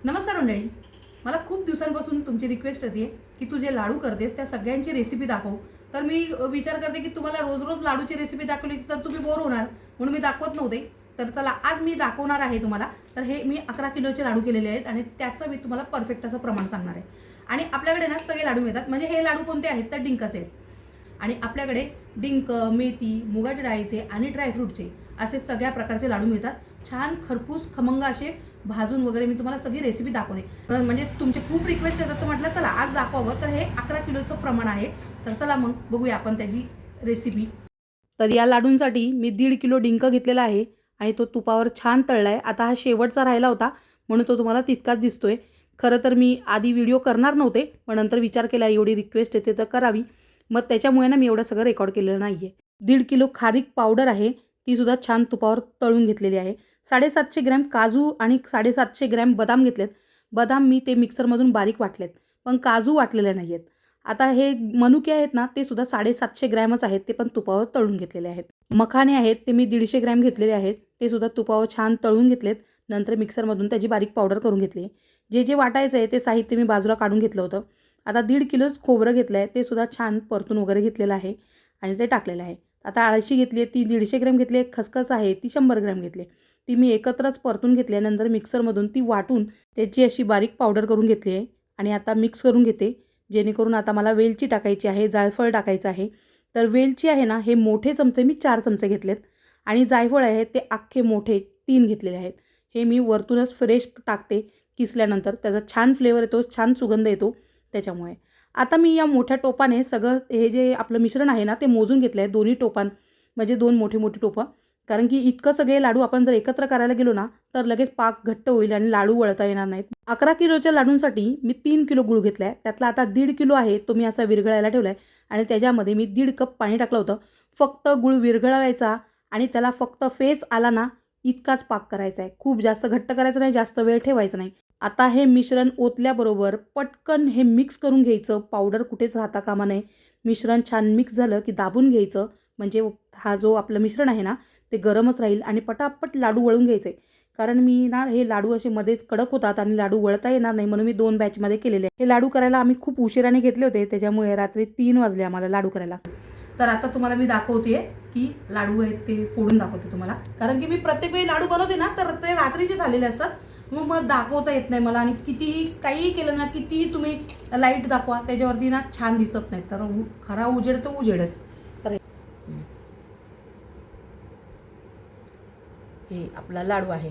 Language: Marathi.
नमस्कार मंडळी. मला खूप दिवसांपासून तुमची रिक्वेस्ट येते की तू जे लाडू करतेस त्या सगळ्यांची रेसिपी दाखव. तर मी विचार करते की तुम्हाला रोज रोज लाडूची रेसिपी दाखवली तर तुम्ही बोर होणार, म्हणून मी दाखवत नव्हते. तर चला आज मी दाखवणार आहे तुम्हाला. तर हे मी 11 किलोचे लाडू केलेले आहेत आणि त्याचं मी तुम्हाला परफेक्ट असं प्रमाण सांगणार आहे. आणि आपल्याकडे ना सगळे लाडू मिळतात. म्हणजे हे लाडू कोणते आहेत तर डिंकाचे आहेत. आणि आपल्याकडे डिंक, मेथी, मुगाच्या डाळीचे आणि ड्रायफ्रूटचे असे सगळ्या प्रकारचे लाडू मिळतात. छान खरपूस खमंग असे भाजून वगैरे मी तुम्हाला सगळी रेसिपी दाखवते. म्हणजे तुमचे खूप रिक्वेस्ट येतात तर म्हटलं चला आज दाखवावं. तर हे 11 किलोचं प्रमाण आहे. तर चला मग बघूया आपण त्याची रेसिपी. तर या लाडूंसाठी मी 1.5 किलो डिंक घेतलेला आहे आणि तो तुपावर छान तळला आहे. आता हा शेवटचा राहिला होता म्हणून तो तुम्हाला तितकाच दिसतोय. खरं तर मी आधी व्हिडिओ करणार नव्हते, पण नंतर विचार केला एवढी रिक्वेस्ट येते तर करावी. मग त्याच्यामुळे ना मी एवढं सगळं रेकॉर्ड केलेलं नाही आहे. 1.5 किलो खारीक पावडर आहे, तीसुद्धा छान तुपावर तळून घेतलेली आहे. 750 ग्रॅम काजू आणि 750 ग्रॅम बदाम घेतलेत. बदाम मी ते मिक्सरमधून बारीक वाटलेत, पण काजू वाटलेले नाही आहेत. आता हे मनुके आहेत ना, ते सुद्धा 750 ग्रॅमच आहेत, ते पण तुपावर तळून घेतलेले आहेत. मखाने आहेत ते मी 150 ग्रॅम घेतलेले आहेत, ते सुद्धा तुपावर छान तळून घेतलेत. नंतर मिक्सरमधून त्याची बारीक पावडर करून घेतली. जे जे वाटायचं आहे ते साहित्य मी बाजूला काढून घेतलं होतं. आता 1.5 किलोच खोबरं घेतलं आहे, ते सुद्धा छान परतून वगैरे घेतलेलं आहे आणि ते टाकलेलं आहे. आता अळशी घेतली आहे, ती 150 ग्रॅम घेतली आहे. खसखस आहे ती 100 ग्रॅम घेतली. ती मी एकत्रच परतून घेतल्यानंतर मिक्सरमधून ती वाटून त्याची अशी बारीक पावडर करून घेतली आहे आणि आता मिक्स करून घेते. जेणेकरून आता मला वेलची टाकायची आहे, जायफळ टाकायचं आहे. तर वेलची आहे ना, हे मोठे चमचे मी 4 चमचे घेतलेत आणि जायफळ आहे ते अख्खे मोठे 3 घेतलेले आहेत. हे मी वरतूनच फ्रेश टाकते किसल्यानंतर, त्याचा छान फ्लेवर येतो, छान सुगंध येतो त्याच्यामुळे. आता मी या मोठ्या टोपाने सगळं हे जे आपलं मिश्रण आहे ना, ते मोजून घेतलं आहे दोन्ही टोपान, म्हणजे 2 मोठे मोठे टोपं. कारण की इतकं सगळे लाडू आपण जर एकत्र करायला गेलो ना, तर लगेच पाक घट्ट होईल आणि लाडू वळता येणार नाहीत. 11 किलोच्या लाडूंसाठी मी 3 किलो गूळ घेतला आहे. त्यातला आता 1.5 किलो आहे तो मी असा विरघळायला ठेवला आहे आणि त्याच्यामध्ये मी 1.5 कप पाणी टाकलं होतं. फक्त गूळ विरघळवायचा आणि त्याला फक्त फेस आला ना, इतकाच पाक करायचा आहे. खूप जास्त घट्ट करायचं नाही, जास्त वेळ ठेवायचं नाही. आता हे मिश्रण ओतल्याबरोबर पटकन हे मिक्स करून घ्यायचं. पावडर कुठेच राहता कामा नये. मिश्रण छान मिक्स झालं की दाबून घ्यायचं. म्हणजे हा जो आपलं मिश्रण आहे ना, ते गरमच राहील आणि पटापट लाडू वळून घ्यायचे. कारण मी ना हे लाडू असे मध्येच कडक होतात आणि लाडू वळता येणार नाही, म्हणून मी 2 बॅचमध्ये केलेले आहे. हे लाडू करायला आम्ही खूप उशिराने घेतले होते, त्याच्यामुळे रात्री 3 वाजले आम्हाला लाडू करायला. तर आता तुम्हाला मी दाखवते की लाडू आहेत ते फोडून दाखवते तुम्हाला. कारण की मी प्रत्येक वेळी लाडू बनवते ना, तर ते रात्रीचे झालेले असतात. मग दाखवता येत नाही मला आणि कितीही काहीही केलं ना, कितीही तुम्ही लाईट दाखवा त्याच्यावरती ना छान दिसत नाही. तर खरा उजेड तर उजेडच. तर हे आपला लाडू आहे.